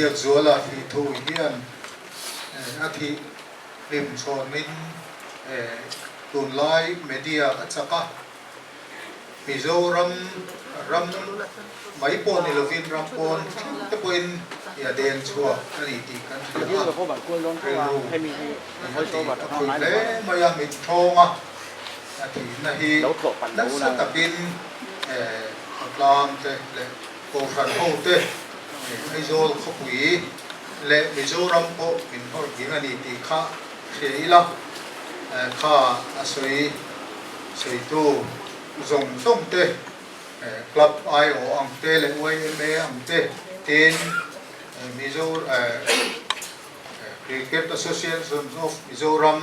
biak zuala thi thu hian a thi lim chonin tunlai media achaka Mizoram ram mai pon ni lovin ram pon te poin ya den chua ani ti kan như là có bản quân luôn thôi à hay mình hơi cho bản thao máy le đấy maya mi thonga ati na hi đấu thọ bản na đấu sa là tapin lam te le ko phan ho te ai zol khopui le Mizoram po min hor gi ani ti kha sheila kha asoi soi tu zong zong te club ai o ang te le YMA ang te tin Cricket Association of Mizoram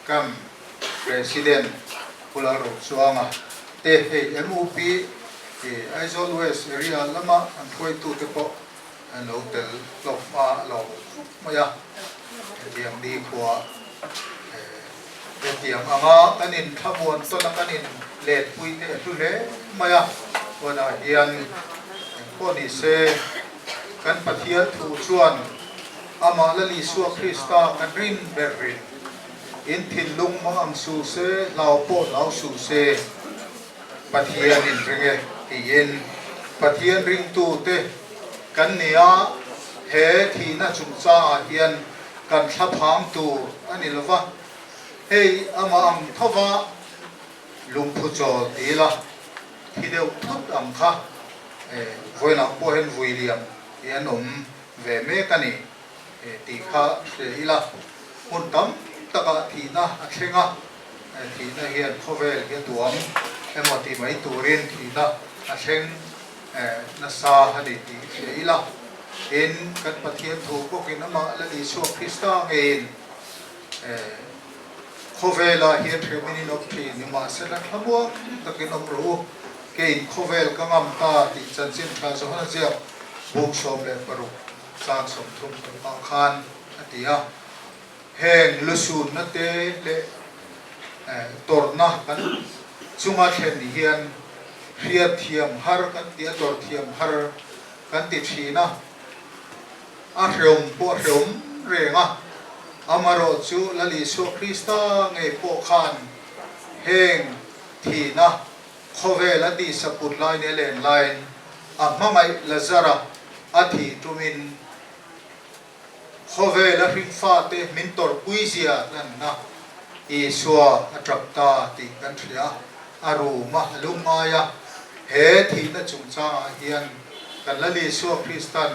kam president Pularo Suanga te MOP Aizol West area lama ang khoi tu te po an hotel lok ma lok maya tiang di kwa tiang anga kanin thamuan to na kanin let pui te tu le maya wana hian ko ni se kan pathia thu chuan ama lali suwa Krista kan rin berin in thilung ma am su se lao po lao su se pathian in ringe tien pathian ring tu te kan nia he thi na chung cha hian kan thaphang tu ani lova hei ama am thova lung phu cho tila thi deu thut am kha voina po hen William hian ve me kani ti kha ila hun tam taka thina a thlenga thina hian khovel hian tuam emoti mai turin thina a thleng na sa hani ti ila in kan pathian thu ko kinama la li su Krista ngein khovela hian themini nok thi ni ma sela thamwa takin opru kein khovel kangam ta ti chanchin tha so hana sia buk som le paru sang som thum pa khan atia heng lusun na te le torna kan chunga then hian riat thiam har kan tia tor thiam har kan ti thina a hrom po hrom renga amaro chu lali so Krista nge po khan heng thina khovela di saput line len line amamai lazara athi tumin khovela hringfa te mintor puizia lan na iswa atrakta ti kan thria aru ma lumaya he thina chungcha hian kan lali so Kristan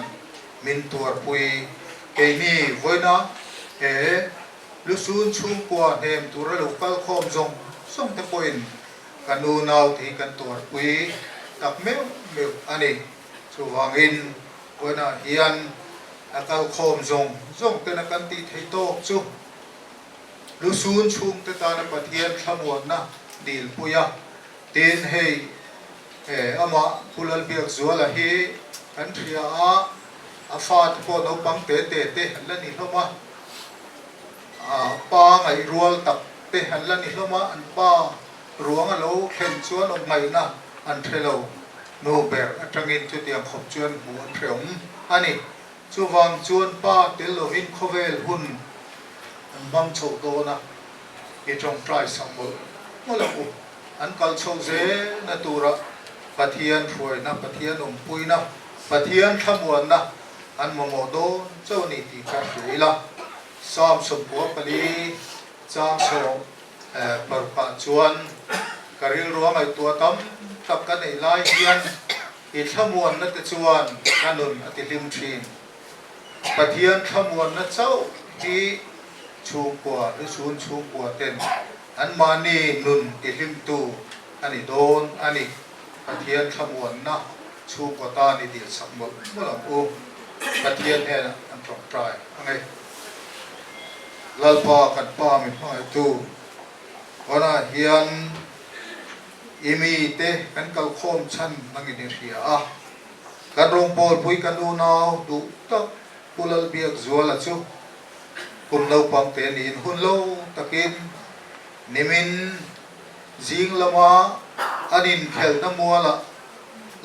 mintur pui keini voina he lusun chung kwa hem tura lokal khom zong som te poin kanu nau thi kan tur pui tak meu meu ani chuwangin voina hian akal khom zong zong te na kan ti thei to chu lusun chung te ta na pathian thamuan na dil puya tin hei ama pulal biak zuala hi kan thria a fat po no pang te halani hloma pa ngai rual tak te halani hloma an pa ruang alo khen chuan om ngai na an thelo no ber atangin chu tiang khop chuan bu an threom ani chuwang chuan pa tel lovin khovel hun an bang chho do na e trong trai sambol molaku an kal chho ze na tura pathian phoi na pathian pui na pathian thamuan na an momodo choni ti ka hrila sam som po pali chang so parpa chuan karil ruang ai tua tam tak kan ei lai hian i thamuan na te chuan kanun ati lim thin pathian thamuan na chau ti chu kwa ri sun chu kwa ten an mani nun ti lim tu ani don ani pathian thamuan na chu kwa ta ni ti sakmol molam u pathian he an trong trai angai lalpa kan pa mi hai tu wana hian imi te kan kal khom chan nangin ria a kan rong pol pui kan u nau du tak pulal biak zuala chu kum no pang te nin hun lo takin nimin jing lama anin khel na muala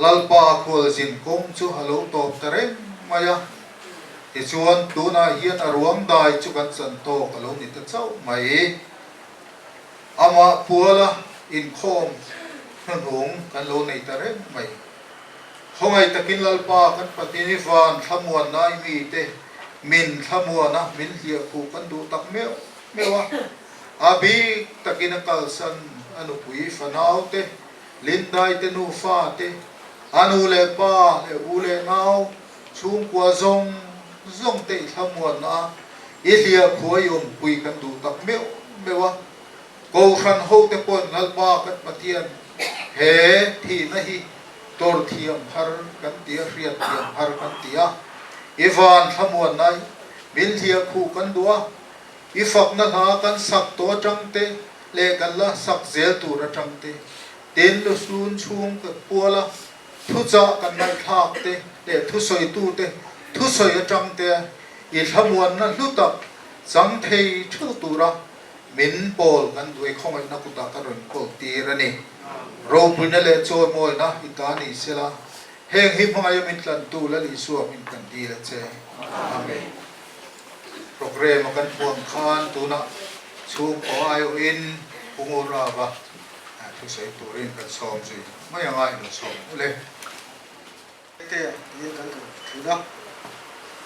lalpa khol jin kong chu halo top tare maya thì chuan tu na hian a ruam dai chu kan chan to ka lo ni ta chau mai ama puala in khom hung kan lo nei ta re mai hongai takin lalpa kan patini van thamuan nai mi te min thamuana min hlia khu kan du tak mewa abi takin kalsan anu pui fanau te lindai te nu fa te anu le pa le u le nau chung kwa zong te thamuana i hlia khuayom pui kan du tak mewa ko khan ho te pon lalpa kan patian he thi na hi tor thiam har kan tia riat thiam har kan tia ivan thamuan nai min hlia khu kan dua ifak na ha kan sak to tang te le kan la sak zel tu ra tang te ten lu sun chung ka puala thu cha kan nai thak te le thu soi tu te thu soi a tang te i thamuan na lu tak chang thei thu tu ra min pol kan dui khong ai na ku ta ka ron ko ti ra ni ro puna le cho moi na itani sela heng hi phang min tlan tu la li suam min kan di la che amen program kan puam khan tu na chung ko ayo in pungura ba thu sei tu rin kan som ji mai ngai no som le te yin kan tu na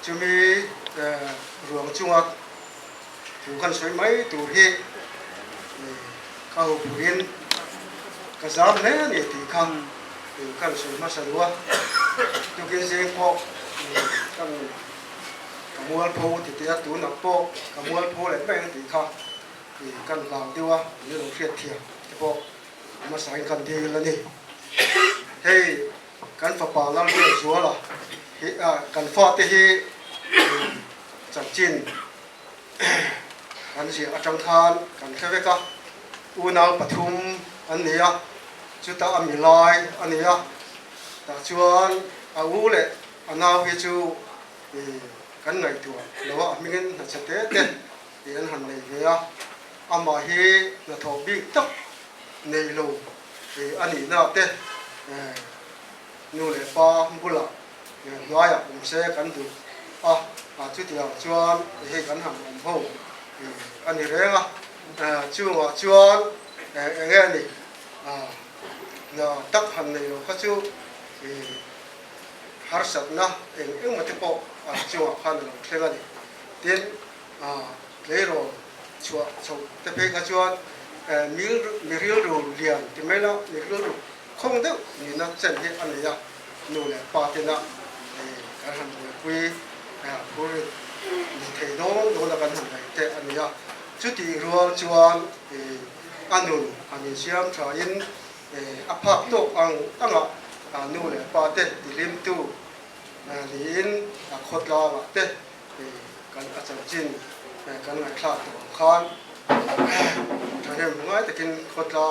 chumi ruang chunga tu kan soi mai tu hi kau purin kazam ne ni ti kan soi ma sa lua tu ke se ko kan kamual po ti tia tu na po kamual po le beng ti kha kan lang tiwa ni lo fiat thia ti po ma sai kan ti la ni hey kan fa pa la le zo la hi kan fa te hi chang chin kan si atang khan kan khave ka unal pathum an nia chuta amilai ania ta chuan a u le anaw hi chu kan ngai tu lo mingen na chate te an han nei ve a ama hi na tho bi tak nei lo ani na te nu le pa bula noya se kan du chu tia chuan he kan ham ho ani renga chuan nge ni na tak han nei lo ka chu har sat na eng ma te po chuan khan lo thlega ni tin le ro chua chau te pe ka chuan miril ro lian ti mela miril ro không đâu ni na chen he ani ya nu le pa te na kan han pui ko ni thei do la kan han te ani ya chu ti ro chuan anun ani siam tha in aphak to anga nu le pa te ti lim tu ni in khot la wa te kan achang chin kan ngai thla to khan tha hem ngai takin khot la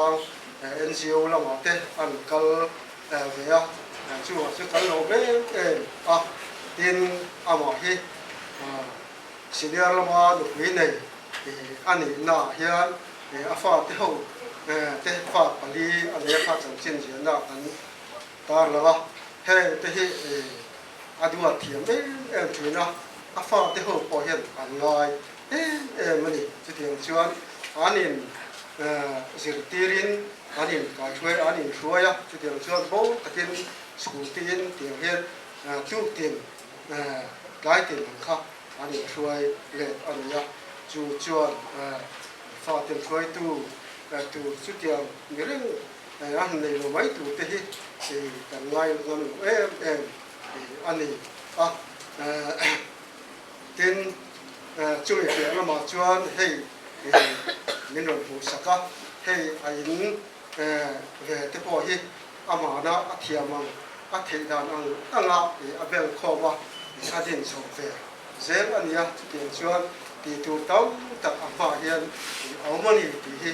NGO la ma te an kal ve ya chu kal lo be tin ama hi senior la ma lu ni nei ani na hian afa te ho te fa pali ani fa chang chin ji na an tar la he te hi adua thiam em na afa te ho po hian an ngai mani chu tiang chuan anin zirtirin anin ka thwe anin thruaya chu tiang chuan bo takin school tin tiang hian chu tin lai tin kha anin thruai le ania chu chuan fa tin thruai tu chu tiang mireng an nei lo mai tu te hi kan ngai ngon em ani tin chui ke ma chuan hei min ron pu saka hei ain ve te po hi ama na athiamang a thei dan anga abel kho wa sadin so ve zel ania ti chuan ti tu tau tak ama hian aumani ti hi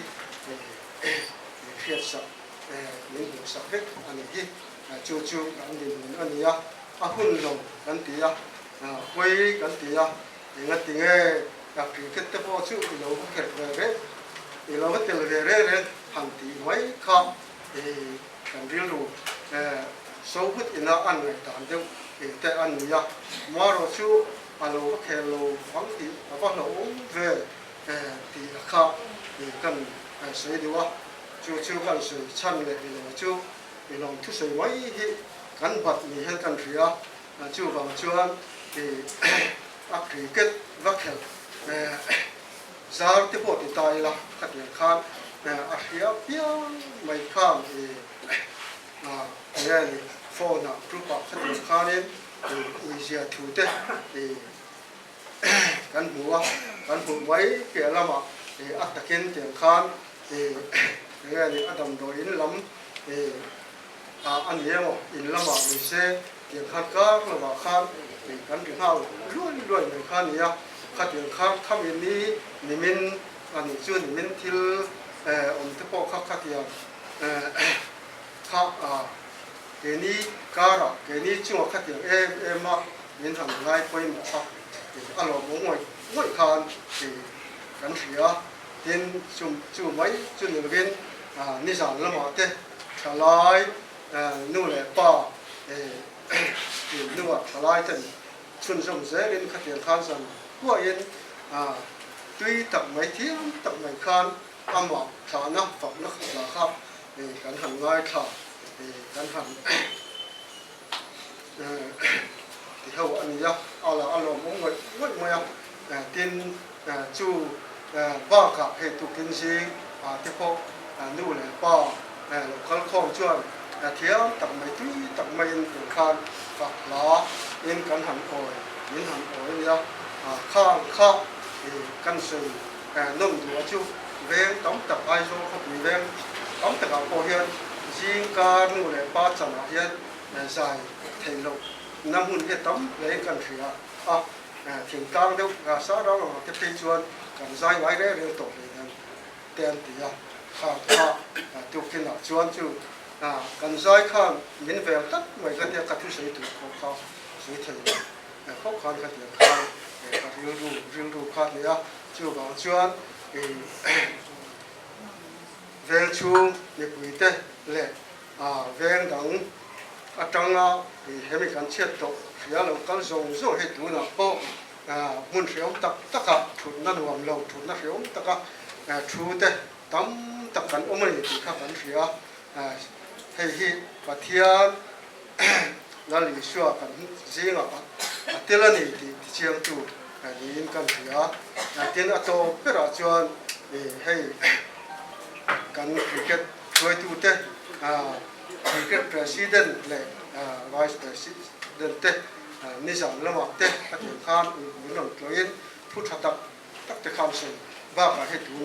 phiat sa min pu sa vek ani hi chu an din ania a hun lo kan ti ya koi kan ti ya nga tinge đặc biệt cái tập bộ chữ thì lâu cái về thì lâu cái tiền về đấy han tí nói không thì cần riêng đủ số hút in ăn người tàn đâu thì tệ ăn nhiều mà rồi chú alo khe lô phóng thì có lỗ về thì khác thì cần sấy đi qua chú cần sấy chăn này thì chú thì lòng thu sấy mấy hi gắn vật thì hết cần phía chú vào chú thì ác thì kết vắt hẹp giá tiếp bộ thì tài là các nhà khác phía phía mấy khác thì nghe thì phone là group of các nhà khác nên thì bây giờ thủ tế thìกันหัวไว้เกี่ยละมาอัตตะกินเตียงคานเนี่ยนี่อดัมโดอินลำอันนี้มั้งอินละมาไม่ใช่เตียงคานก็ละมาคานกันถึงเอาล้วนในคานนี้ขัดเตียงคานทำอย่างนี้นิมินอันนี้ชื่อนิมินที่องค์ที่พ่อขัดเตียงเกนี้การะเกนี้ช่วงขัดเตียงมายินทำง่ายไปหมดอารมณ์งวยคานกันเสียดินจุ่มไว้จุ่มหนึ่งดินนิสันละมาเตะทลายนู่นแหละป่านู่นทลายจนชุนสมเสดินขัดเตียงคานสันหัวเย็นตุยตักไม้เทียมตักไม้คานอามาฐานะฝักนักลาครับกันหันง่ายค่ะกันหันที่เขาอันนี้เอาละอารมณ์งวยดินจูบ้ากะเหตุกินซีที่พบนู่นเลยป้าเขาคล้องช่วยเที่ยวตักไม่ตุ้ยตักไม่ยินถึงคานฝักล้อยินกันหันโอยยินหันโอยนี่ข้างกันสื่อนุ่มตัวจูเวงต้องตักไอโซเขาปีเวงต้องตักเอาโคเฮียนยิงการนู่นเลยป้าจันเฮียนใส่เทลงน้ำหุ่นเฮ็ดต้มเลยกันเสียถึงกลางเดียวสาเราจะไปชวนกันใจไว้ได้เรื่องตกเลยนั่นเตียนตีข้าวตุกกินชวนจูกันใจข้างมินเวลตัดไม่กันเดียวกับทุกสิ่งถูกเขาสวยเท่เขาขานกันเดียวข้างกับเรื่องดูข้างเนี่ยจูบางชวนเวงชูมีปุ๋ยเตะเลยเวงดังจังเห็นมีการเช็ดตกเสียเราการส่งให้ดูนะเพราะมุ่งเสียงตักถุนนั่นรวมเราถุนนั่นเสียงตักชูเตะตั้มตักกันอมริติข้ากันเสียให้ปะเทียนนั่นหลีชัวกันจริงเตลนี่ที่เชียงจูยินกันเสียเตียนโตเพื่อชวนให้กันเก็ตช่วยดูเตะSecret President และ Vice President เตนิสันละมาเตขัดเตียงคานมีหนุ่มตัวยินผู้ทัดตักจะคำสิ่งว่าการให้ดู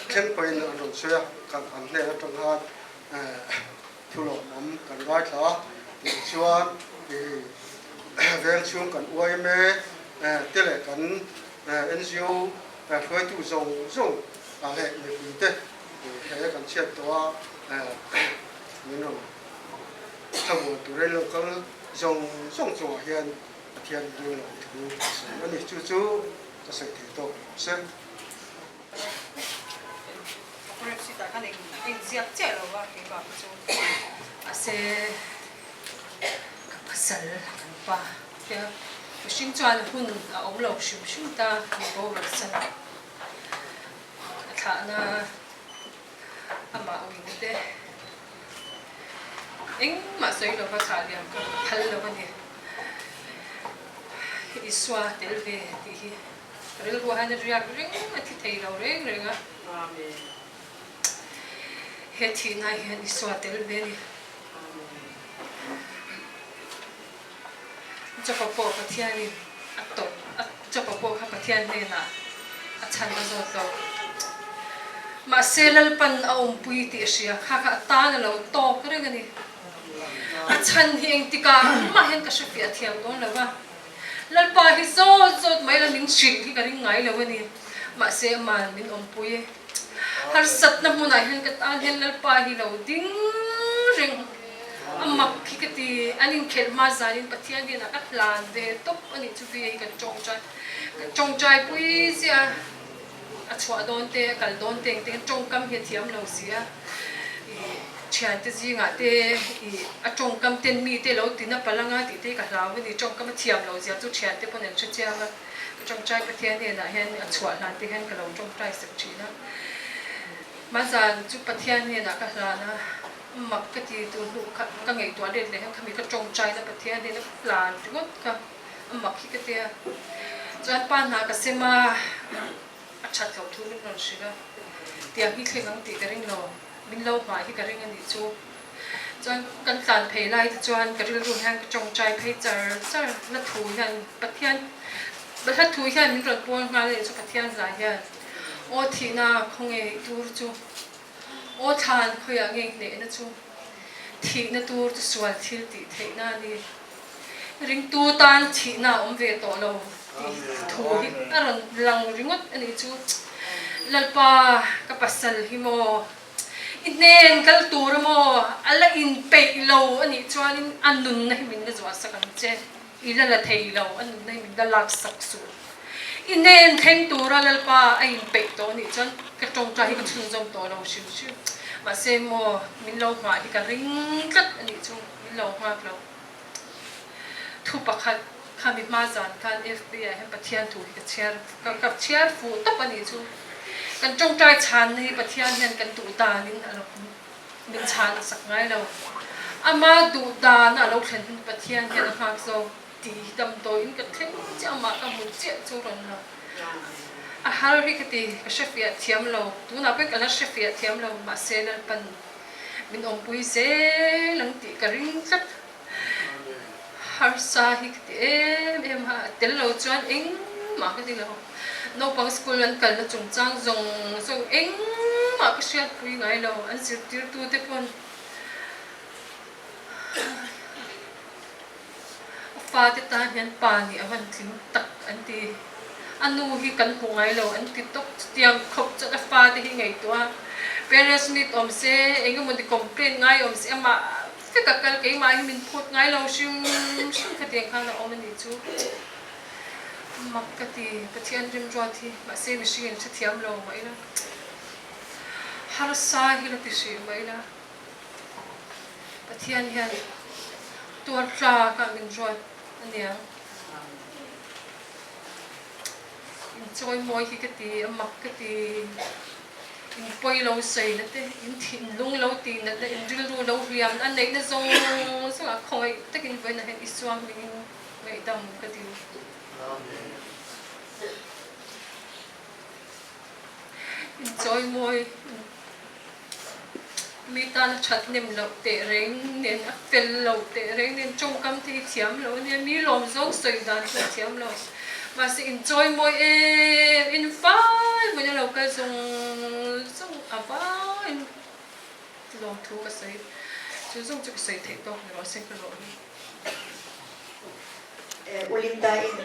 เช่นเป็นอารมณ์เสียกันอันเนี้ยตรงนั้นทุลมกันไว้ค่ะติดชวนเวียงช่วงกันอวยเมเตะกัน NGO ช่วยตู้ส่งอะไรมีคุยเตให้กันเชื่อตัวมีหนุ่มถ้าว่าตัวเรื่องก็ส่งตัวเฮียนเทียนดูหน่อยดูอันนี้จู่ก็ใส่ถือโต๊ะเส้นคนที่ตากันเองเสียใจแล้วว่าเกี่ยวกับจู่อาเซกับภาษากันป่ะเดี๋ยวชิงจวนหุ่นเอาเราชิงตาไม่โกงภาษาถ้าน่ะอามาวิ่งเด้เอ็งมาสวยเราก็ขาดอย่างก็พันเราก็เนี่ยอิสวาเดลเวที่เรื่องว่าเนี่ยเรียกเรื่องที่ไทยเราเรื่องอ่ะเฮทีน่าเห็นอิสวาเดลเวนี่จะปปปะเทียนี่อัตโตจะปปข้าปะเทียนเนี่ยนะอัจฉริยะโตมาเซลล์ปันเอาปุยติเสียข้าตาเนี่ยเราโตก็เรื่องนี้อาจารย์เฮงติกามาเห็นกับชฟีอาเทียมตรงเลยว่าลัลปาฮิโซไม่ละนิ่งชิลที่กันยังไงเลยวันนี้มาเสียมันนิ่งอมปุยฮัลสัตน้ำมันเห็นกับอันเห็นลัลปาฮิเราดิ้งเริงอามักคิดที่อันนี้เขียนมาจานินปะเทียนดีนะกับลานเดตบอันนี้จุดที่กันจงใจปุยเสียอาชัวโดนเตะกันโดนเตะจงกำเฮียเทียมเราเสียช chian te zi nga te I atong kam ten mi te lo tin na palanga ti te ka hlaw ni tong kam thiam lo zia chu chian te ponen che chiang a tong chai pathian ne na hen a chua hlan te hen ka lo tong trai sak china ma zan chu pathian ne na ka hla na mak ka ti tu lu ka ngei to le le ka mi ka tong chai na pathian ne na plan ti ngot ka mak ki ka te chan pa na ka sema a chat lo thu ni non shira tiang hi thlengang ti ka ring lo min lo ma hi ka ring ani chu chuan kan tlan phei lai te chuan ka ril ru hang chong chai phei char na thu hian pathian ba tha thu hian min ron pon nga le chu pathian la hian o thi na khong e tur chu o than khoya nge ne na chu thi na tur chu swal thil ti thei na ni ring tu tan thi na om ve to lo thu hi aron lang ringot ani chu lalpa ka pasal hi mo inen kal tur mo ala in pe lo ani chuan in anun na himin na zwa sakam che ila la thei lo anun na himin da lak sak su inen theng tura lalpa ai in pe to ni chuan ka tong tra hi ka chun jom to lo shiu shiu ma se mo min lo ma hi ka ring tlat ani chu min lo ma lo thu pakhat kami ma zan kan FBI hem pathian thu hi ka chiar fu top ani chu kan trong trai chan ni pathian hian kan tu ta nin alo min chan sak ngai lo ama du da na lo thlen pathian hian ha so ti dam to in ka theng cha ma ka mu che chu ron lo a har ri ka ti ka shefia thiam lo tu na pe ka na shefia thiam lo ma se na pan min om pui se lang ti ka ring sat har sa hi ka ti em ha tel lo chuan eng ma ka ti lo no pang school an kal na chung chang zong eng ma ka shiat pui ngai lo an sir tir tu te pon fa te ta hian pa ni awan thlim tak an ti anu hi kan hu ngai lo an ti tok tiang khop cha a fa te hi ngai to parents ni tom se eng mo di complain ngai om se ma fe ka kal ke ma hi min phut ngai lo shim ka tiang khang na om ni chu makati pathian rim jwathi ma se machine che thiam lo mai la har sa hi la ti shi mai la pathian hian tur tla ka min jwat ania in choi moi hi ka ti amak ka ti in poi lo sei na te in thin lung lo ti na te in ril ru lo riam an nei na zong so a khoi takin voi na hen iswam ning mai dam ka ti enjoy moi mi tan chat nim lo te reng nen a fel lo te reng nen chong kam thi thiam lo nen mi lom zong soi dan thi thiam lo ma se enjoy moi in fai mo lo ka zong ava in lo thu ka sai chu zong chu sai the to ro se ka lo Olinda in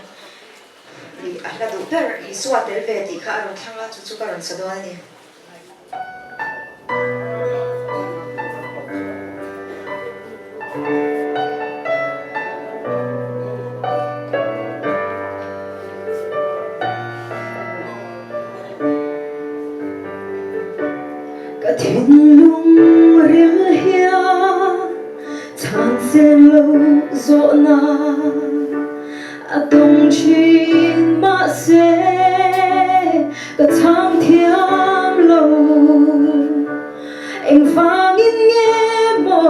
di ala do per I suat del veti ka ron thanga chu ka ron sado ani ka thin lung ril hia chan sen lo zo na đông chín mà sẽ cả tháng thiam lâu anh vang in nghe mò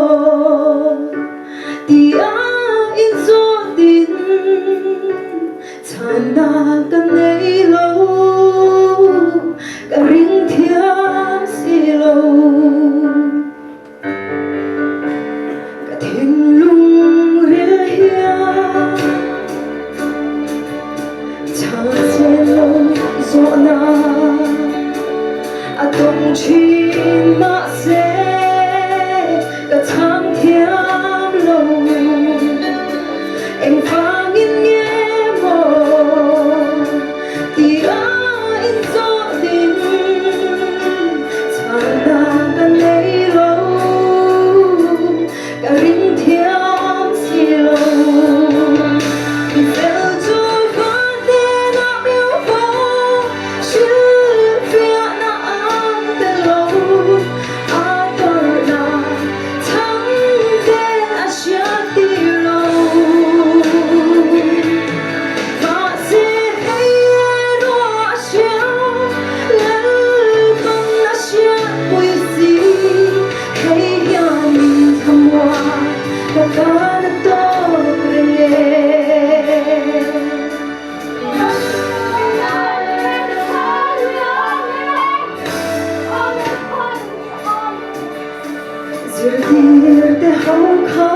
tia in gió tin chan na cả nay lâu cả ring thiam si lâu cả thiên lung ril hia gió na a đông chín mà sẽ cả tháng thiam lâu Sirdirte hauka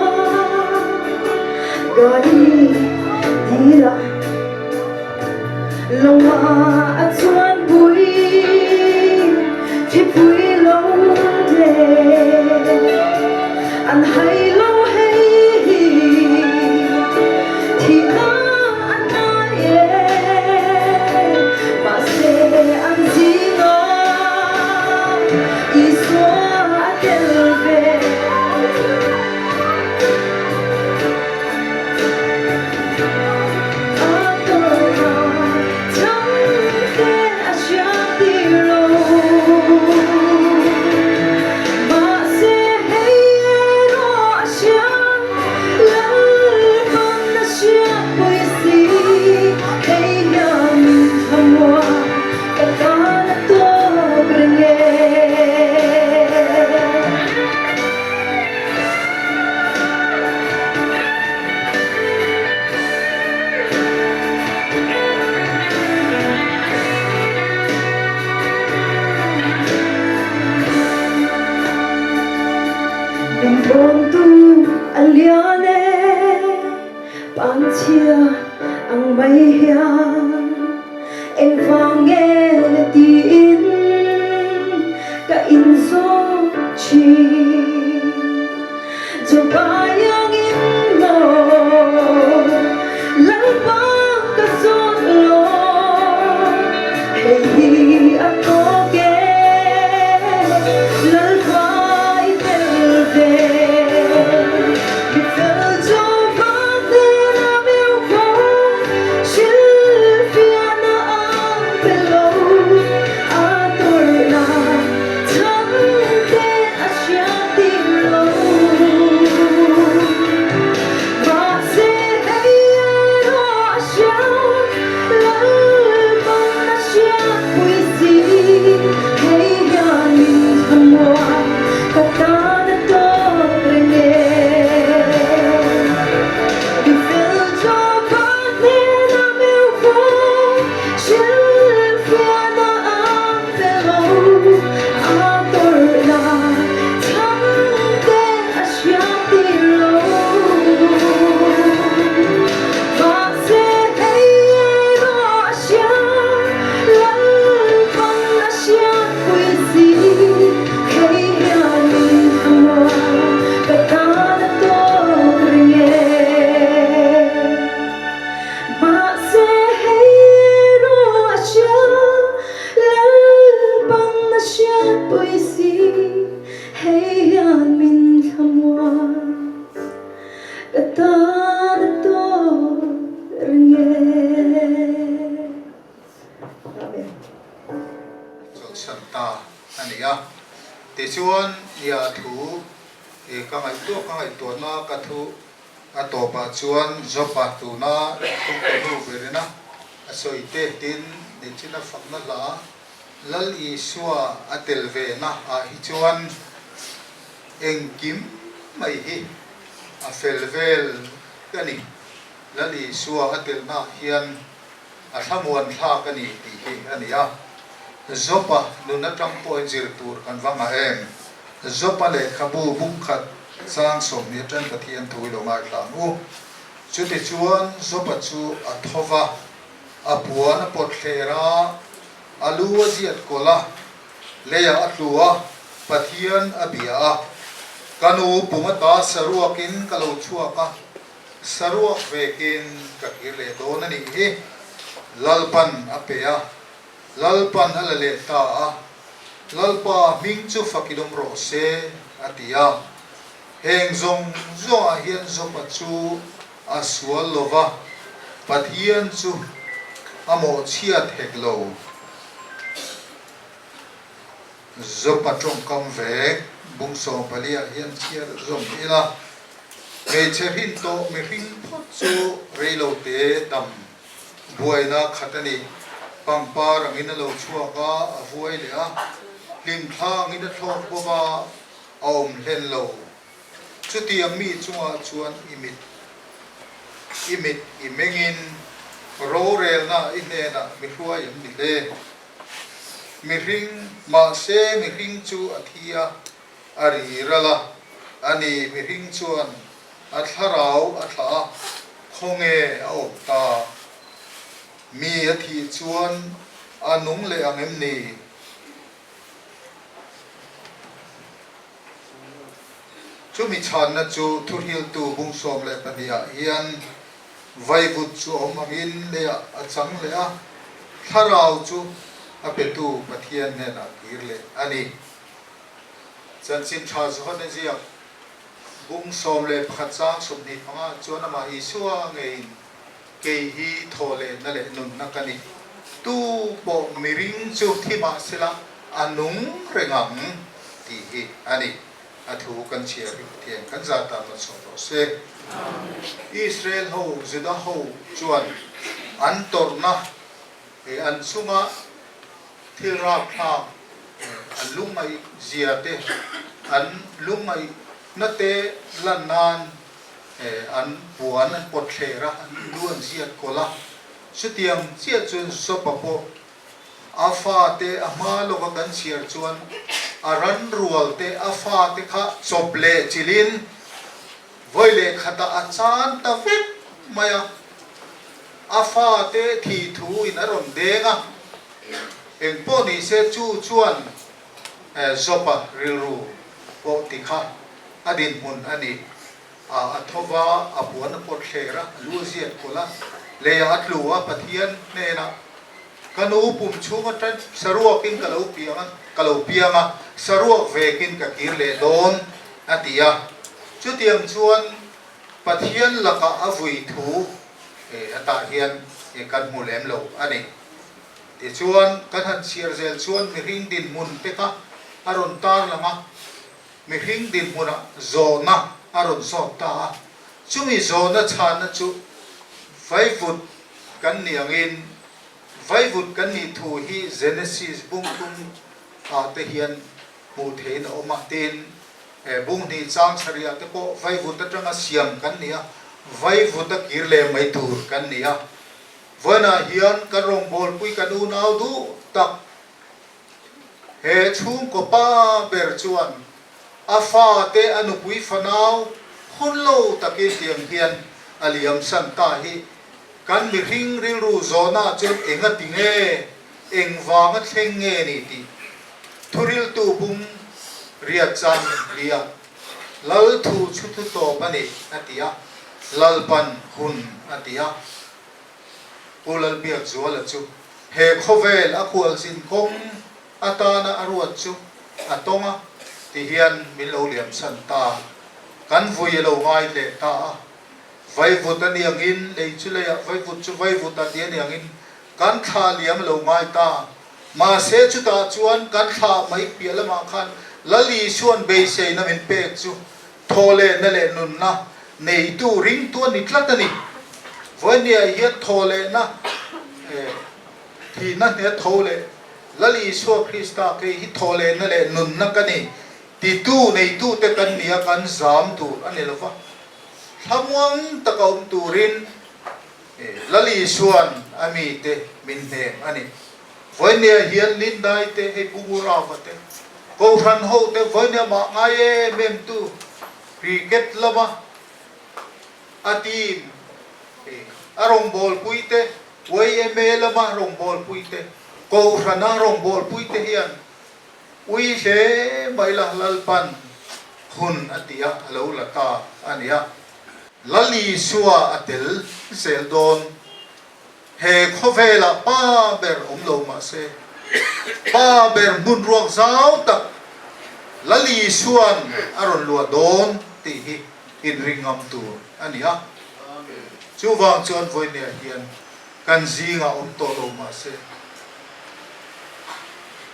gari dira Longa at suan bui Thi bui lâu de An hai lâu hay Thì na an na ye Mà se an zinga Iswa delve Bon tu aliane pan chia ang may hiang en vange tin ka inso chi jo bayang in mo lang bang ka son lo hey ako ke lal vai delve Santa ania te chuan ya thu e ka ngai to na ka thu a to pa chuan zopa tu na tu ko nu berina asoi te tin de china fakna la lal I suwa atel ve na a hi chuan engkim mai hi a felvel kani lal I suwa atel na hian a thamuan tha kani ti hi ania zopa nuna trampo jir tur kan wanga em zopa le khabu bukhat sang som ni tran pathian thui lo ngai tla nu chuti chuan zopa chu a thova a puan pot thera alu aziat kola leya atlua pathian abia kanu pumata saruakin kalau chuaka saruak vekin kakile donani he lalpan apea lalpan alale ta lalpa mingchu fakidom ro se atia heng zong zo a hian zo pachu aswal lova pathian chu amo chiat heklo zo patong kam ve bungso palia hian chiar zom ila me cherin to me ring chu reilo te tam buaina khatani pangpa rangina lo chuaka avuai le a lim thang ina thok boba om len lo chuti ami chunga chuan imit imengin ro rel na ine na mi huai am ni le mi ring ma se mi ring chu athia ari rala ani mi ring chuan a thlarau a thla khonge a op ta mi a thi chuan anung le angem ni chu mi chan na chu thu hil tu bung som le pania hian vai vut chu om angin le a chang le a tharau chu a petu pathian ne na kir le ani chan chin tha zo ne zia bung som le pakhat chang sum ni panga chuan ama hi suwa ngei ke hi thole na le nun na kani tu bo miring chu thima sela anung rengam ti hi ani athu kan chia ri thian kan za ta ma so se Israel ho Juda ho chuan an torna e an sunga thira kha an lumai ziate an lumai nate lanan an puan an pothera an luan ziat kola sutiam chia chun so papo afa te ama lo kan chiar chuan aran rual te afa te kha chople chilin voile khata achan ta fit maya afa te thi thu in aron denga eng po ni se chu chuan zopa rilru po tikha adin mun ani a thova apuan pot khera luziat kola le atluwa pathian nena kanu pum chunga tan saruak in kalau pianga saruak vekin ka kirle don atia chutiam chuan pathian laka avui thu ata hian kan mulem lo ani ti chuan kan han siar zel chuan mi ring din mun te ka aron tar langa mi ring din muna zona aron so ta chumi zona chana chu vai vut kan niangin vai vut kan ni thu hi Genesis bung tum a te hian mu thein oma ten bung ni chang saria te ko vai vut atanga siam kan nia vai vut a kirle mai tur kan nia vana hian karong bol pui kanu nau du tak he chung ko pa ber chuan afa te anu pui fanau hunlo takin tiang hian aliam san ta hi kan mi ring ril ru zona chut enga tinge engwanga thlenge ni ti thuril tu bum ria chan ria lal thu chu thu to bani atia lalpan hun atia ulal biak zuala chu he khovel akhwal sin kom atana aruat chu atonga ti hian milo liam san ta kan vui lo ngai le ta vai vut ani angin le chule vai vut chu vai vut ani angin kan tha liam lo ngai ta ma se chu ta chuan kan tha mai piala ma khan lali suan be sei na min pek chu thole na le nun na nei tu ring tu ni tlatani vonia hiat thole na thi na ne thole lali so krista ke hi thole na le nun na kani ti tu nei tu te kan nia kan zam tu ani lova thamuang takaum turin lali suan ami te min he ani vonia hian lin dai te he bungura vate ko ran ho te vonia ma ngai mem tu cricket lama atim arong bol puite wai eme lama rong bol puite ko rana rong bol puite hian ui se mai la lalpan hun atia lo lata ania lali suwa atel seldon he khovela pa ber lo ma se pa ber mun ruang zau tak lali suan aron lua don ti hi in ringam tu ania chu wang chuan voi ne hian kan zinga to lo ma se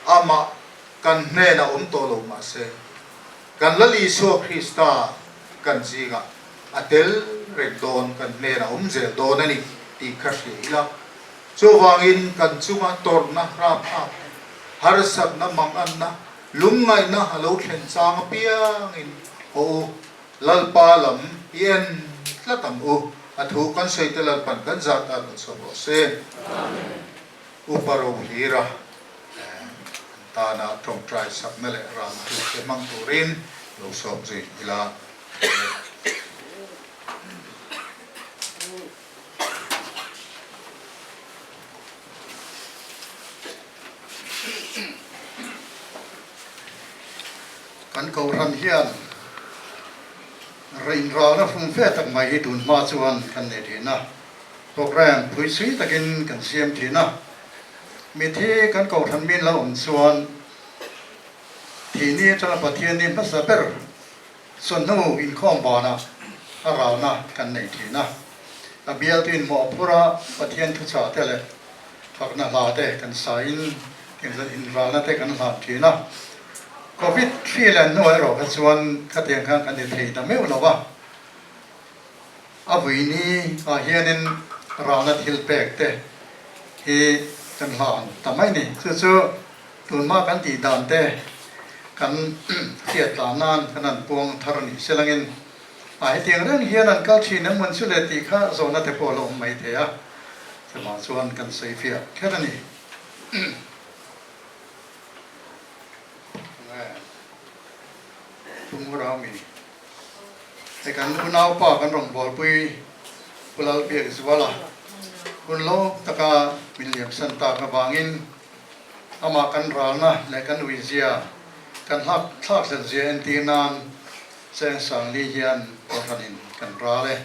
ama kan hne na to lo ma se kan lali suwa Krista kan zinga atel redon kan hne na zel don ani ti khashi ila chu wangin kan chunga torna rap a har sab na mang an na lungai na halo thlen chang piang in o lalpa lam yen tlatam u athu kan soitelal pan kan zat an so se amen uparo hira ta na trong trai sak na le ram tu ke mang turin lo sop zi ila kan kau ran hian rein ra na phung fe tak mai hi tun ma chuan kan ne thina program phui sui takin kan siam thina mi thi kan kau than min lo om chuan thì ni cho bà thiên ni bắt sa ber xuân nu in khom bò na à rào na kan nei thì na à bial tin mo pura bà thiên thu cha thế lệ hoặc na la thế kan sa in tiền dân in ra na thế kan la thì na covid phi lên noi rồi cái xuân cái tiền khang kan thấy ta mấy lâu ba à vì ni à hiện in ra na thil pek thế thì kan la ta mấy ni chú tuần ma kan ti dan thế kan tiệt là nan kan an puang thar ni selangin ai tiang ren hian an kal thi nam mun chule ti kha zona te polo mai the a chama chuan kan sei fia kherani tung ra mi te kan unau pa kan rong bol pui pulal biak zwala kun lo taka miliam santa ka bangin ama kan ralna le kan uizia kan hak thak sen jen ti nan sen sang li hian ko thanin kan ra le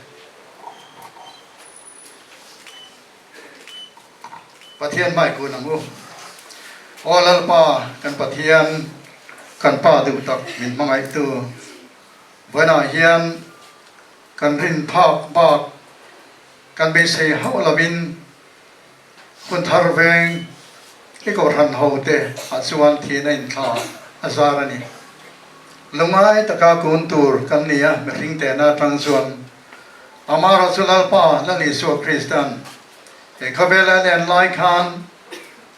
pathian mai ku namu olal pa kan pathian kan pa du tak min mangai tu wana hian kan rin thak bak kan be se ho labin kun thar veng ki ko ran ho te a chuan thi na in tha azarani lungai taka kuntur kan nia mering te na tangsuan amara sulal pa la ni so kristan e khabela len lai khan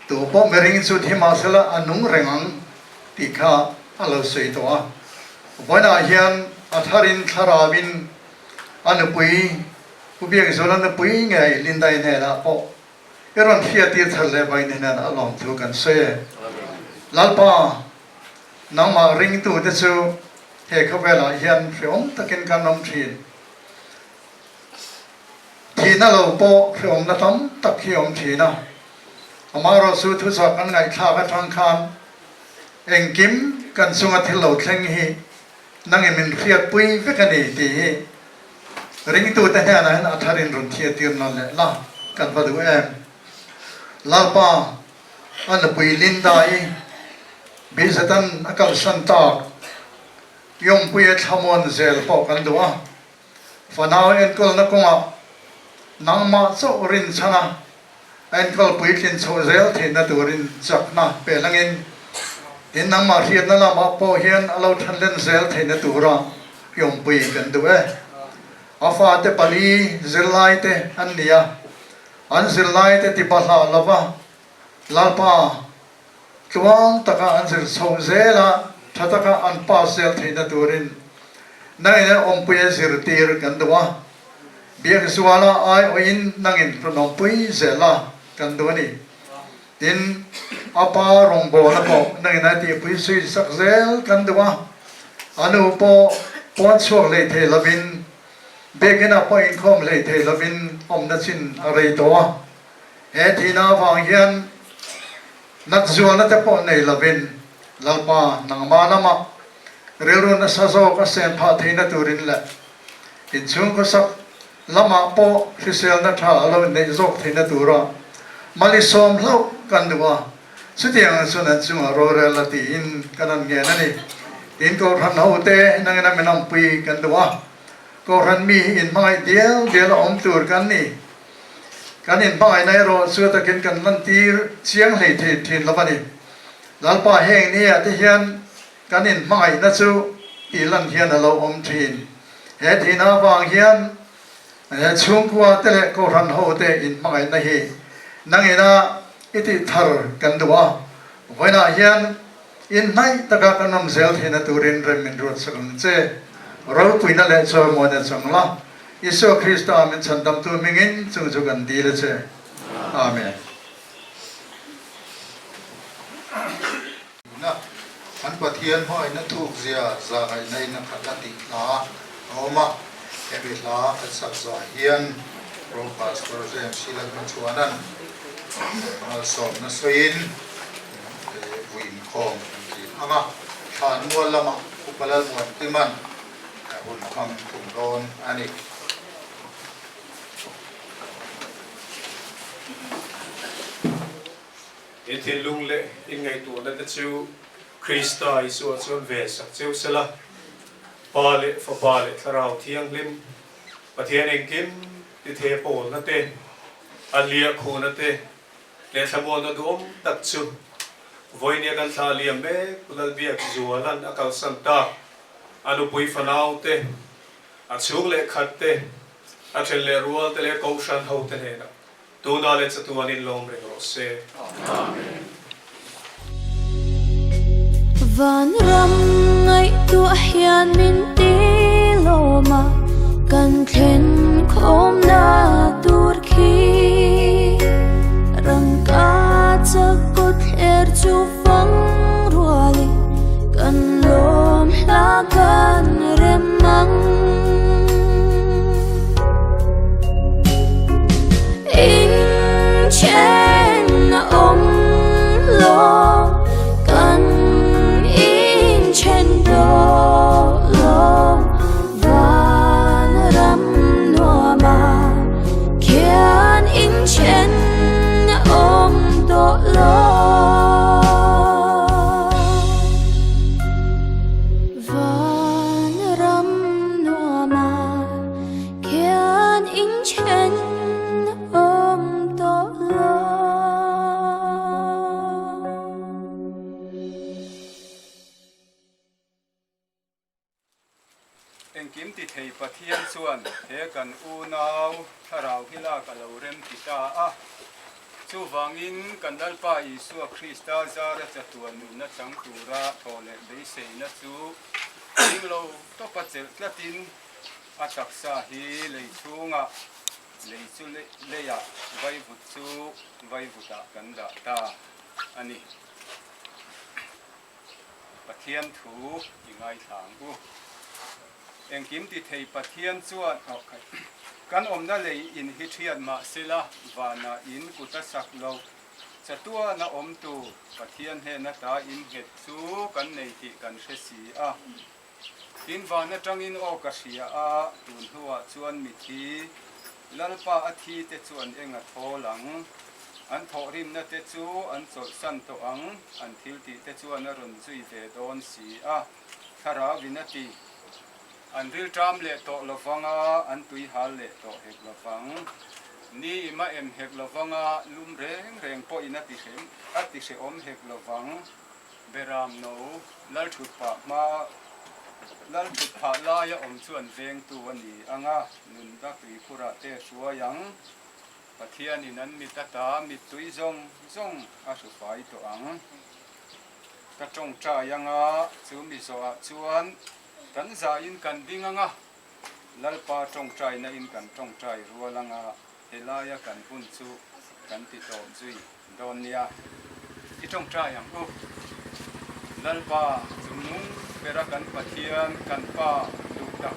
tu po mering su thima sala anung rengang tikha alo sei to a boina hian atharin tharabin anupui ubiak zolan pui ngai lindai ne la po eron fia ti thalle bai ne na along thu kan se lalpa nang ma ring tu te chu he khabela hian phom takin kan nom thin thina lo po phom na tam tak hiom thina amaro su thu sa kan ngai tha ka thang khan engkim kan sunga thilo thleng hi nang emin fiat pui vekani ti hi ring tu te ha na atharin run thia tir na le la kan va du em lalpa an pui lindai bizatan akal santa yom puye thamon zel po kan duwa fanao en kol na konga nangma so rin chana en kol pui kin so zel the na turin chakna pelangin in nangma riat na la ma po hian alo thanlen zel the na tura yom pui kan duwa afa te pali zilai te an nia an zilai te ti pa la lova lalpa chuang taka an zir so zela thataka an pa sel theina turin nai na ompuye zir tir kan duwa biak suala ai oin nangin pronom pui zela kan duani tin apa rongbo na po nai na ti pui sui sak zel kan duwa anu po pon chuak le the labin begina point khom le the labin om na chin arei to he thina wang hian nat zuana te po nei lavin lalpa nangma nama relu na saso ka sem pha theina turin la in chung ko sak lama po fisel na tha alo nei zok theina tura mali som hlo kan duwa sutiang sunan chung ro re la ti in kanan nge na ni in ko ran ho te nang na menam pui kan duwa ko ran mi in mai dial om tur kan ni kan in bai nai ro su ta ken kan lan tir chiang lei the thin la bani lalpa heng ni ati hian kan in mai na chu i lan hian alo om thin he thina wang hian chung kwa te le ko ran ho te in mai na hi nangina iti thar kan duwa voina hian in nai taka kanam zel thina turin remin rot sakam che ro puina le cho mo na changla Isu Krista amin chandam tu mingin chung chugan di le che amen na an pathian hoi na thuk zia za ngai nei na khatati na oma ebe la atsak za hian pro pastor James sila na chuanan mal som na soin win khom ki anga than wal lama upalal mon timan hun kham thum don ani Ethi lung le in ngay tu na chu Krista isu chuan ve sak chu sela pale fa pale tharau thiang lim pathian engkim ti the pol na te alia khu na te le thamon na dum tak chu voinia kan tha liam me kulal biak zualan akal santa anu pui fanau te a chung le khat te a thel le rual te le ko shan ho te ne na tu na le chatuan in lom re ro se van ram ngai tu hian min ti loma kan thlen khom na tur khi rang ka chakut er chu fang ruali kan lom la kan remang in chen om lo kan in chen do lo van ram no ma kian in chen om do lo van ram no ma kian in chen om do lo Engkim ti thei pathian chuan he kan u nau tharau hila kalorem kita a chu wangin kan dalpa Isu Krista zara chatuan nu na chang tura thole be sei na chu inglo to pachel tlatin ataksa hi leichunga leichu leya vai vutchu vai vuta kan da ta ani pathian thu ingai thang u Engkim ti thei pathian chuan kan omna lei in hi thian ma sila wana in kuta sak lo chatua na om tu pathian he na ta in het chu kan nei ti kan hre si a in wana tangin o ka sia a tun huwa chuan mi thi lalpa a thi te chuan enga tholang an thorim na te chu an chol san to ang an thil ti te chuan a ron chui ve don si a thara vinati an ril tram le to lovanga an tui hal le to hek lovang ni ma em hek lovanga lum reng reng po ina ti hem ati se om hek lovang beram no lal thut pa ma lal thut pha la ya om chuan veng tu ani anga nun da tui khura te suwa yang pathian in an mi ta mi tui zong zong a su fai to ang ta tong cha yanga chu mi zo a chuan kan za in kan dinganga lalpa tong trai na in kan tong trai rualanga helaya kan hun chu kan ti to zui donia ti tong trai ang o lalpa chunung pera kan pathian kan pa dukta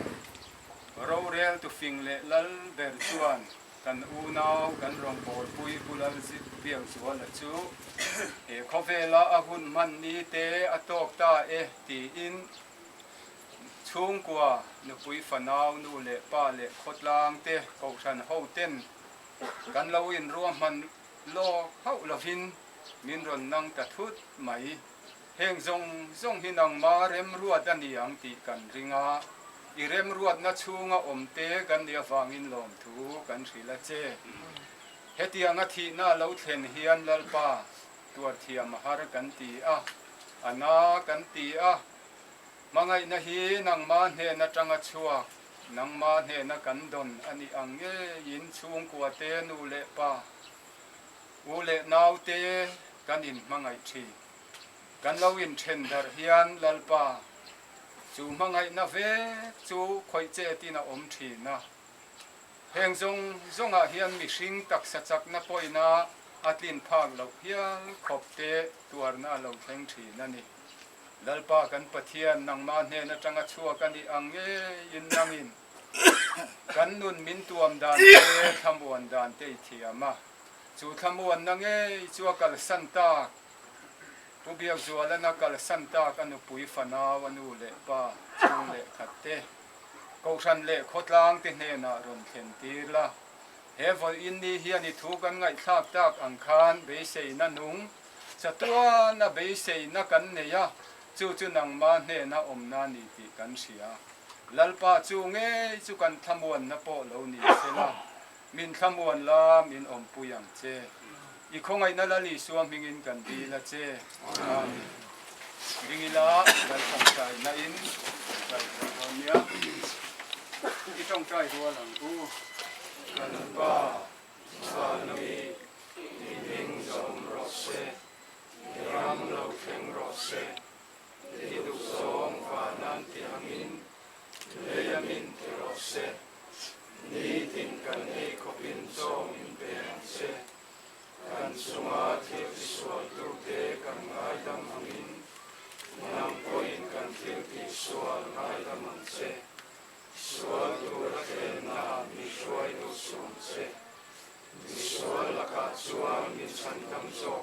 ro rel tu fing le lal ber chuan kan u nau kan rong bol pui bulal zit biang chuan la chu e khovela a hun man ni te atok ta e ti in chung qua nu pui fanau nu le pa le khotlang te ko than ho ten kan lo in ruam man lo hau lovin min ron nang ta thut mai heng zong zong hinang ma rem ruat ani ang ti kan ringa i rem ruat na chunga omte kan dia wangin lom thu kan rila che hetianga thi na lo thlen hian lalpa tuar thiam har kan ti a ana kan ti a mangai na hi nang ma he na tanga chuak nang ma he na kan don ani ange in chung kwa te nu le pa u le nau te kan in mangai thi kan lo in then dar hian lalpa chu mangai na ve chu khoi che ti na om thi na heng zong zonga hian mi hring tak sa chak na poina atlin phak lo hian khop te tuar na lo thleng thi na ni lalpa kan pathian nang ma hne na tanga chua kan i ange in nangin kan nun min tuam dan te thamuan dan te thiama chu thamuan nange chu kal santa pubiak zuala na kal santa kan pui fana wanu le pa chu le khatte ko san le khotlang te hne na ron thlen tir la he vol in ni hian I thu kan ngai thak tak ang khan be sei na nung chatua na be sei na kan ne ya chu chu nang ma hne na om na ni ti kan sia lalpa chu nge chu kan thamuan na po lo ni sela min thamuan la min om puyang che I khongai na la li suam mingin kan di la che bingila dal khong sai na in dal khonia I trong trai hua lang u kan pa sa na mi ning som ro se ram lo kheng ro se di du song fa nan ti hangin le yamin ti ro se ni tin kan he khopin som in pe se kan sunga thil ti sual tu te kan ngai dam hangin nam koin kan thil ti sual ngai dam ang se sual tu la na mi suai du sum se mi sual la ka chuang min chan dam zo